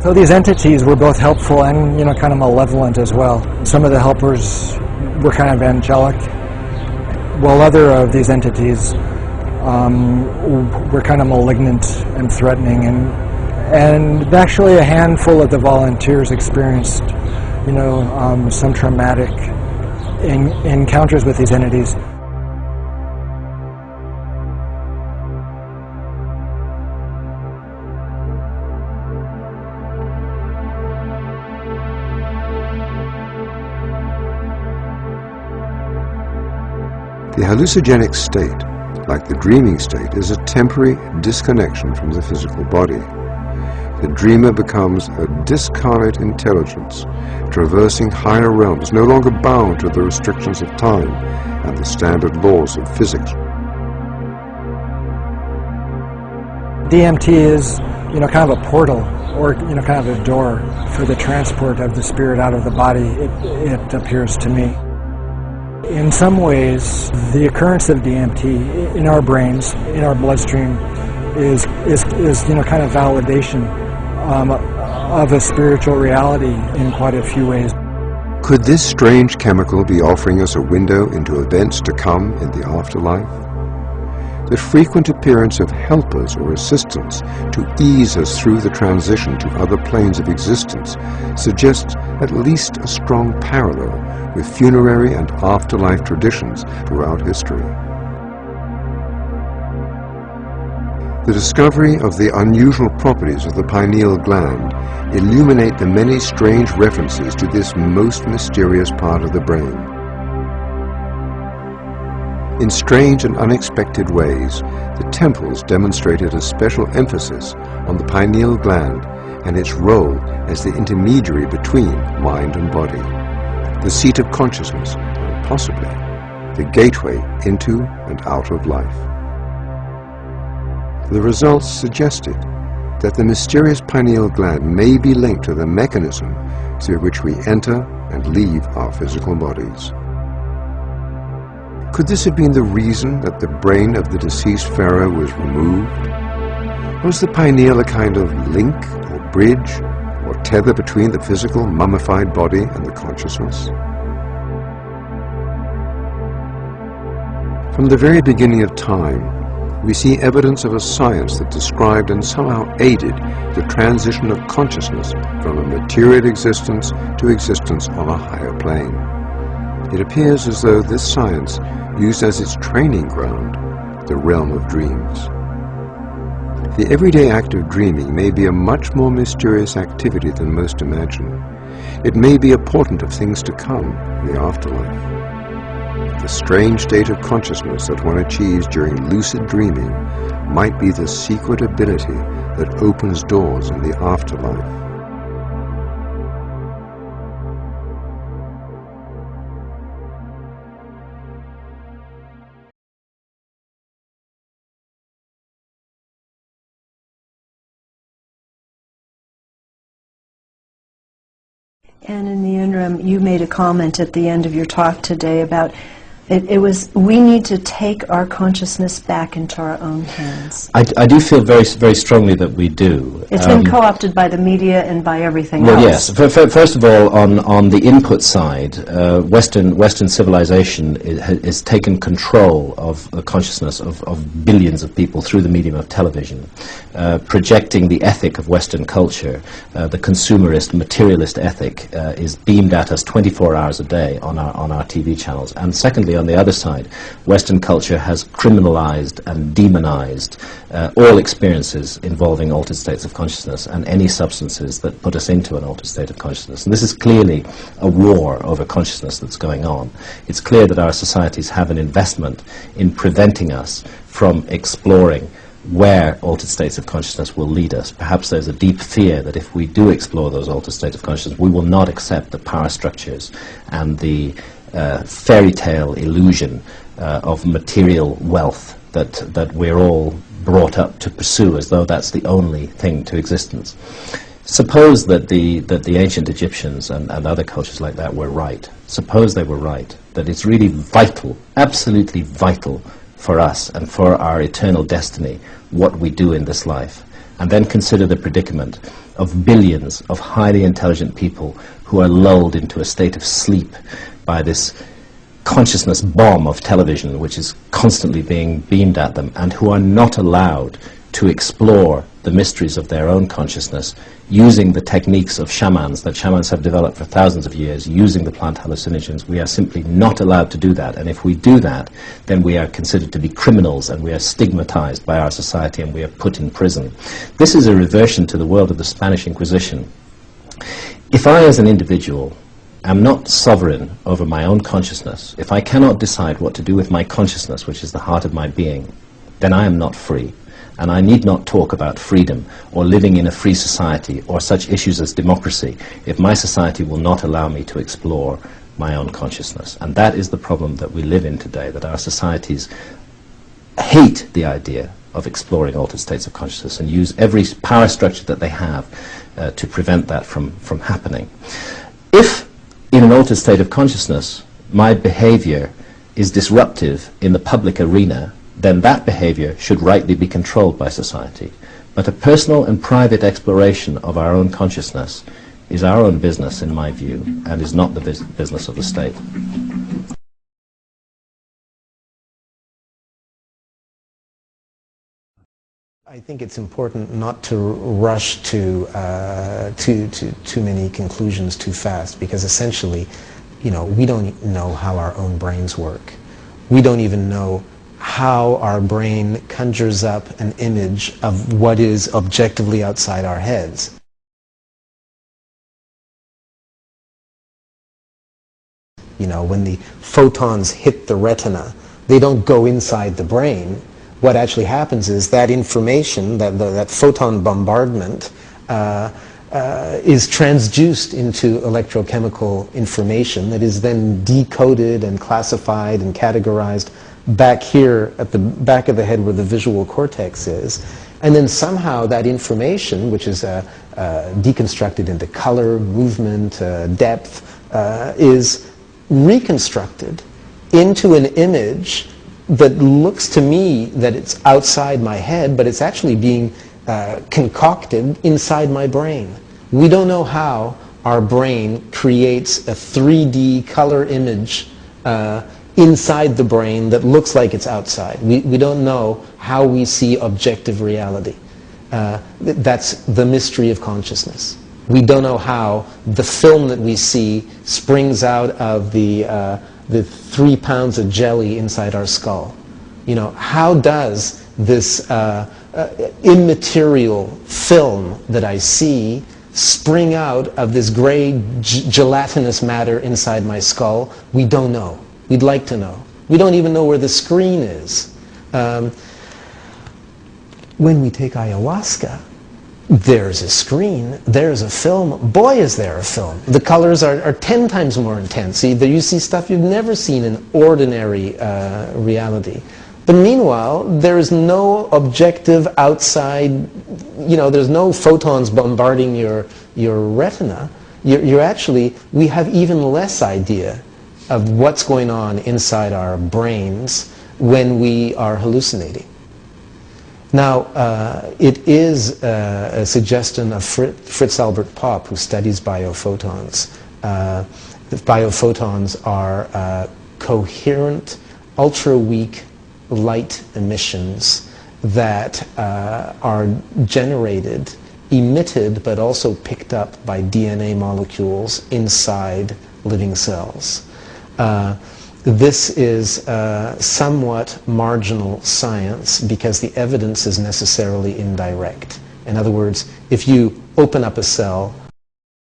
So these entities were both helpful and, kind of malevolent as well. Some of the helpers were kind of angelic, while other of these entities were kind of malignant and threatening. And actually a handful of the volunteers experienced, some traumatic encounters with these entities. The hallucinogenic state, like the dreaming state, is a temporary disconnection from the physical body. The dreamer becomes a discarnate intelligence, traversing higher realms, no longer bound to the restrictions of time and the standard laws of physics. DMT is, kind of a portal, or, kind of a door for the transport of the spirit out of the body, it appears to me. In some ways, the occurrence of DMT in our brains, in our bloodstream, is kind of validation of a spiritual reality in quite a few ways. Could this strange chemical be offering us a window into events to come in the afterlife? The frequent appearance of helpers or assistants to ease us through the transition to other planes of existence suggests at least a strong parallel with funerary and afterlife traditions throughout history. The discovery of the unusual properties of the pineal gland illuminate the many strange references to this most mysterious part of the brain. In strange and unexpected ways, the temples demonstrated a special emphasis on the pineal gland and its role as the intermediary between mind and body, the seat of consciousness, and possibly the gateway into and out of life. The results suggested that the mysterious pineal gland may be linked to the mechanism through which we enter and leave our physical bodies. Could this have been the reason that the brain of the deceased pharaoh was removed? Was the pineal a kind of link or bridge or tether between the physical mummified body and the consciousness? From the very beginning of time, we see evidence of a science that described and somehow aided the transition of consciousness from a material existence to existence on a higher plane. It appears as though this science used as its training ground the realm of dreams. The everyday act of dreaming may be a much more mysterious activity than most imagine. It may be a portent of things to come in the afterlife. The strange state of consciousness that one achieves during lucid dreaming might be the secret ability that opens doors in the afterlife. And in the interim, you made a comment at the end of your talk today about we need to take our consciousness back into our own hands. I do feel very, very strongly that we do. It's been co-opted by the media and by everything well, else. Yes. First of all, on the input side, Western civilization has taken control of the consciousness of billions of people through the medium of television, projecting the ethic of Western culture. The consumerist, materialist ethic is beamed at us 24 hours a day on our TV channels. And secondly, on the other side, Western culture has criminalized and demonized all experiences involving altered states of consciousness and any substances that put us into an altered state of consciousness. And this is clearly a war over consciousness that's going on. It's clear that our societies have an investment in preventing us from exploring where altered states of consciousness will lead us. Perhaps there's a deep fear that if we do explore those altered states of consciousness, we will not accept the power structures and the fairy tale illusion of material wealth that we're all brought up to pursue as though that's the only thing to existence. Suppose that the ancient Egyptians and other cultures like that were right. Suppose they were right, that it's really vital, absolutely vital for us and for our eternal destiny what we do in this life. and then consider the predicament of billions of highly intelligent people who are lulled into a state of sleep by this consciousness bomb of television which is constantly being beamed at them, and who are not allowed to explore the mysteries of their own consciousness using the techniques of shamans that shamans have developed for thousands of years, using the plant hallucinogens. We are simply not allowed to do that, and if we do that, then we are considered to be criminals, and we are stigmatized by our society, and we are put in prison. This is a reversion to the world of the Spanish Inquisition. If I, as an individual, am not sovereign over my own consciousness, if I cannot decide what to do with my consciousness, which is the heart of my being, then I am not free. And I need not talk about freedom or living in a free society or such issues as democracy if my society will not allow me to explore my own consciousness. And that is the problem that we live in today, that our societies hate the idea of exploring altered states of consciousness and use every power structure that they have to prevent that from happening. If in an altered state of consciousness my behavior is disruptive in the public arena, then that behavior should rightly be controlled by society. But a personal and private exploration of our own consciousness is our own business, in my view, and is not the business of the state. I think it's important not to rush to too many conclusions too fast, because essentially, we don't know how our own brains work. We don't even know how our brain conjures up an image of what is objectively outside our heads. When the photons hit the retina, they don't go inside the brain. What actually happens is that information, that photon bombardment, is transduced into electrochemical information that is then decoded and classified and categorized back here at the back of the head where the visual cortex is. And then somehow that information, which is deconstructed into color, movement, depth, is reconstructed into an image that looks to me that it's outside my head, but it's actually being concocted inside my brain. We don't know how our brain creates a 3D color image inside the brain that looks like it's outside. We don't know how we see objective reality. That's the mystery of consciousness. We don't know how the film that we see springs out of the 3 pounds of jelly inside our skull. How does this immaterial film that I see spring out of this gray gelatinous matter inside my skull? We don't know. We'd like to know. We don't even know where the screen is. When we take ayahuasca, there's a screen, there's a film. Boy, is there a film. The colors are 10 times more intense. You see stuff you've never seen in ordinary reality. But meanwhile, there is no objective outside, there's no photons bombarding your retina. We have even less idea of what's going on inside our brains when we are hallucinating. Now, it is a suggestion of Fritz Albert Popp, who studies biophotons. Biophotons are coherent, ultra-weak light emissions that are generated, emitted, but also picked up by DNA molecules inside living cells. This is somewhat marginal science because the evidence is necessarily indirect. In other words, if you open up a cell